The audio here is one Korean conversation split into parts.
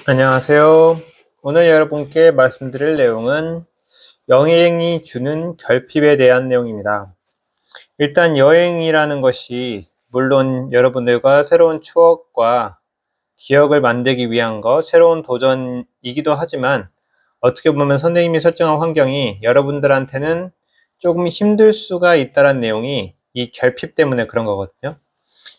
안녕하세요. 오늘 여러분께 말씀드릴 내용은 여행이 주는 결핍에 대한 내용입니다. 일단 여행이라는 것이 물론 여러분들과 새로운 추억과 기억을 만들기 위한 새로운 도전이기도 하지만 어떻게 보면 선생님이 설정한 환경이 여러분들한테는 조금 힘들 수가 있다는 내용이 이 결핍 때문에 그런 거거든요.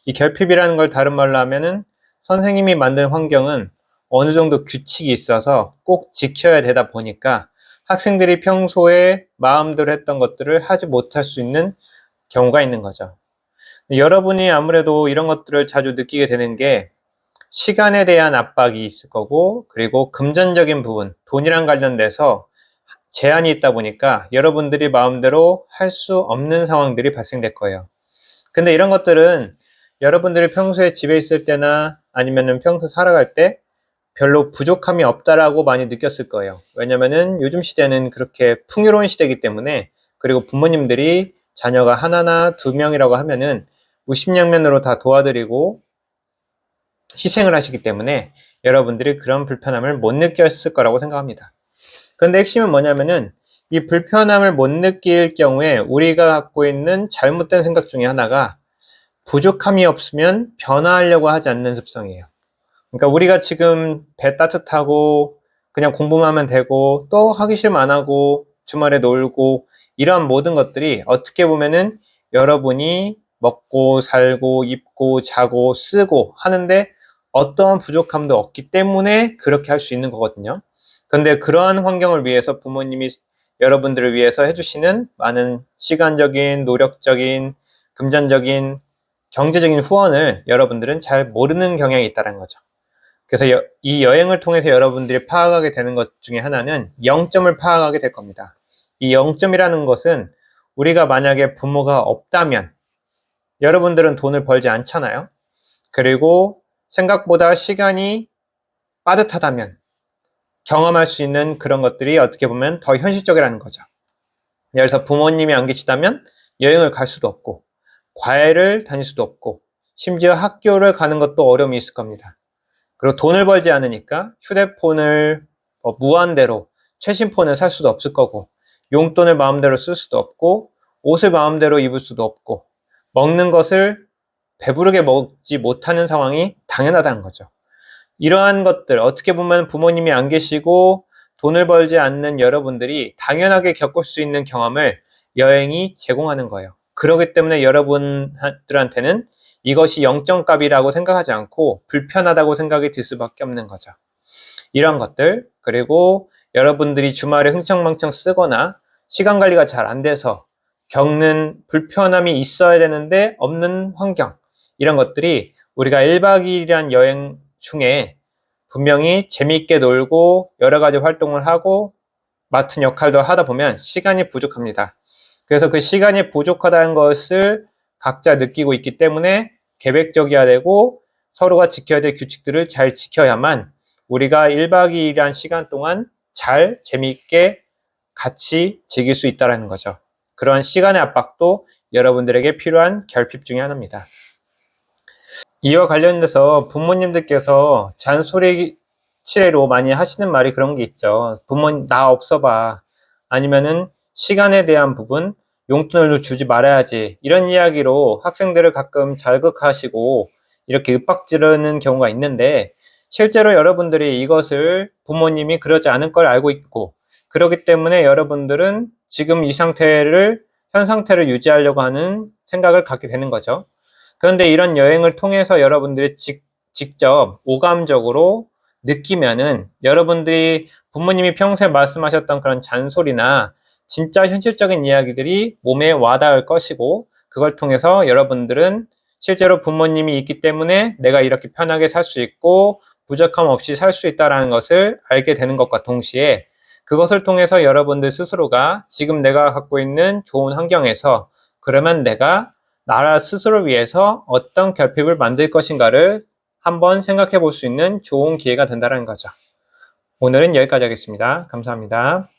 이 결핍이라는 걸 다른 말로 하면은 선생님이 만든 환경은 어느 정도 규칙이 있어서 꼭 지켜야 되다 보니까 학생들이 평소에 마음대로 했던 것들을 하지 못할 수 있는 경우가 있는 거죠. 여러분이 아무래도 이런 것들을 자주 느끼게 되는 게 시간에 대한 압박이 있을 거고, 그리고 금전적인 부분, 돈이랑 관련돼서 제한이 있다 보니까 여러분들이 마음대로 할 수 없는 상황들이 발생될 거예요. 근데 이런 것들은 여러분들이 평소에 집에 있을 때나 아니면은 평소 살아갈 때 별로 부족함이 없다라고 많이 느꼈을 거예요. 왜냐면은 요즘 시대는 그렇게 풍요로운 시대이기 때문에, 그리고 부모님들이 자녀가 하나나 두 명이라고 하면은 무심양면으로 다 도와드리고 희생을 하시기 때문에 여러분들이 그런 불편함을 못 느꼈을 거라고 생각합니다. 그런데 핵심은 뭐냐면은 이 불편함을 못 느낄 경우에 우리가 갖고 있는 잘못된 생각 중에 하나가 부족함이 없으면 변화하려고 하지 않는 습성이에요. 그러니까 우리가 지금 배 따뜻하고 그냥 공부만 하면 되고 또 하기 싫으면 안 하고 주말에 놀고 이러한 모든 것들이 어떻게 보면은 여러분이 먹고 살고 입고 자고 쓰고 하는데 어떠한 부족함도 없기 때문에 그렇게 할 수 있는 거거든요. 그런데 그러한 환경을 위해서 부모님이 여러분들을 위해서 해주시는 많은 시간적인, 노력적인, 금전적인, 경제적인 후원을 여러분들은 잘 모르는 경향이 있다는 거죠. 그래서 이 여행을 통해서 여러분들이 파악하게 되는 것 중에 하나는 0점을 파악하게 될 겁니다. 이 0점이라는 것은 우리가 만약에 부모가 없다면 여러분들은 돈을 벌지 않잖아요. 그리고 생각보다 시간이 빠듯하다면 경험할 수 있는 그런 것들이 어떻게 보면 더 현실적이라는 거죠. 예를 들어서 부모님이 안 계시다면 여행을 갈 수도 없고 과외를 다닐 수도 없고 심지어 학교를 가는 것도 어려움이 있을 겁니다. 그리고 돈을 벌지 않으니까 휴대폰을 무한대로 최신 폰을 살 수도 없을 거고, 용돈을 마음대로 쓸 수도 없고, 옷을 마음대로 입을 수도 없고, 먹는 것을 배부르게 먹지 못하는 상황이 당연하다는 거죠. 이러한 것들, 어떻게 보면 부모님이 안 계시고 돈을 벌지 않는 여러분들이 당연하게 겪을 수 있는 경험을 여행이 제공하는 거예요. 그렇기 때문에 여러분들한테는 이것이 0점값이라고 생각하지 않고 불편하다고 생각이 들 수밖에 없는 거죠. 이런 것들, 그리고 여러분들이 주말에 흥청망청 쓰거나 시간 관리가 잘 안 돼서 겪는 불편함이 있어야 되는데 없는 환경, 이런 것들이 우리가 1박 2일이란 여행 중에 분명히 재미있게 놀고 여러 가지 활동을 하고 맡은 역할도 하다 보면 시간이 부족합니다. 그래서 그 시간이 부족하다는 것을 각자 느끼고 있기 때문에 계획적이어야 되고 서로가 지켜야 될 규칙들을 잘 지켜야만 우리가 1박 2일이란 시간 동안 잘 재미있게 같이 즐길 수 있다는 거죠. 그런 시간의 압박도 여러분들에게 필요한 결핍 중에 하나입니다. 이와 관련돼서 부모님들께서 잔소리 치레로 많이 하시는 말이 그런 게 있죠. 부모님 나 없어 봐. 아니면은 시간에 대한 부분 용돈을 주지 말아야지. 이런 이야기로 학생들을 가끔 자극하시고 이렇게 윽박지르는 경우가 있는데, 실제로 여러분들이 이것을 부모님이 그러지 않을 걸 알고 있고, 그렇기 때문에 여러분들은 지금 이 상태를 현 상태를 유지하려고 하는 생각을 갖게 되는 거죠. 그런데 이런 여행을 통해서 여러분들이 직접 오감적으로 느끼면은 여러분들이 부모님이 평소에 말씀하셨던 그런 잔소리나 진짜 현실적인 이야기들이 몸에 와닿을 것이고, 그걸 통해서 여러분들은 실제로 부모님이 있기 때문에 내가 이렇게 편하게 살 수 있고 부족함 없이 살 수 있다는 것을 알게 되는 것과 동시에, 그것을 통해서 여러분들 스스로가 지금 내가 갖고 있는 좋은 환경에서 그러면 내가 나라 스스로를 위해서 어떤 결핍을 만들 것인가를 한번 생각해 볼 수 있는 좋은 기회가 된다는 거죠. 오늘은 여기까지 하겠습니다. 감사합니다.